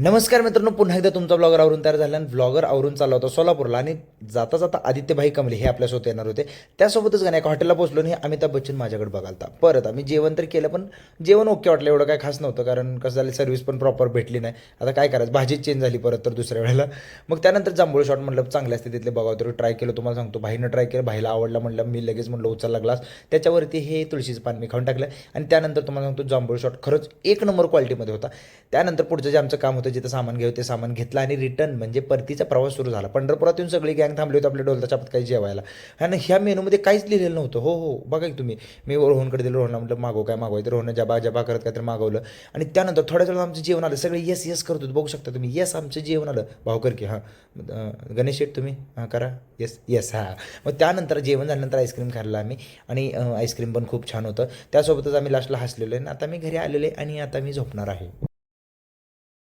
नमस्कार मित्रांनो, पुन्हा एकदा तुमचा ब्लॉगर आवरून तयार झाला आणि ब्लॉगर आवरून चालला होता सोलापूरला आणि जाता जाता आदित्यभाई कमले हे आपल्यासोबत येणार होते. त्यासोबतच गाणे एका हॉटेलला पोहोचलो आणि अमिताभ बच्चन माझ्याकडे बघालता. परत आम्ही जेवण तर केलं, पण जेवण ओके वाटलं, एवढं काय खास नव्हतं, कारण कसं झालं सर्व्हिस पण प्रॉपर भेटली नाही. आता काय करायचं, भाजीच चेंज झाली परत तर दुसऱ्या वेळेला. मग त्यानंतर जांभूळ शॉट म्हटलं चांगले असते तिथले बघावं, तर ट्राय केलं. तुम्हाला सांगतो, भाईनं ट्राय केलं, भाईला आवडला म्हटलं, मी लगेच म्हटलं उचलला ग्लास, त्याच्यावरती हे तुळशीचं पान मी खाऊन टाकलं आणि त्यानंतर तुम्हाला सांगतो जांभूळ शॉट खरंच एक नंबर क्वालिटीमध्ये होता. त्यानंतर पुढचं जे आमचं काम होतं, जिथं सामान घ्यावं ते सामान घेतलं आणि रिटर्न म्हणजे परतीचा प्रवास सुरू झाला. पंढरपुरात येऊन सगळी गँग थांबली होती आपल्या डोलता चापात काही जेवायला. आणि ह्या मेनूमध्ये काहीच लिहिलेलं नव्हतं. हो हो, बघा की तुम्ही. मी रोहनकडे दिलं, रोहनला म्हटलं मागव काय मागवायचं, रोहन जबा जबा करत काहीतरी मागवलं. आणि त्यानंतर थोड्या वेळात आमचं जेवण आलं. सगळे येस येस करत होते, बघू शकता तुम्ही. येस, आमचं जेवण आलं. भावकर की हां, गणेश शेठ तुम्ही हां करा, येस येस हां. मग त्यानंतर जेवण झाल्यानंतर आईस्क्रीम खाल्लं आम्ही आणि आईस्क्रीम पण खूप छान होतं. त्यासोबतच आम्ही लास्टला हसलेलो आहे. आता मी घरी आलेलो आहे आणि आता मी झोपणार आहे.